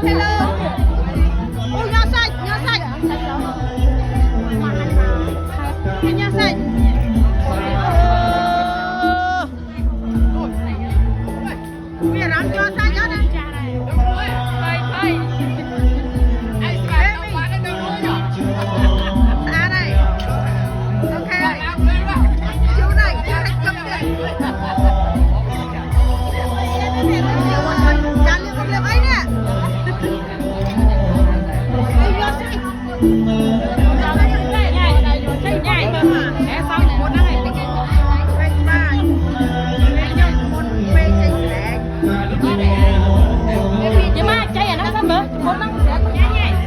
hello. Ôi nho xanh, nho xanh. Cái nho xanh. Bây giờ làm nho xanh đó nè. À đây. Ok. Chú này, chấp nhận. Jangan lihat ấy nè.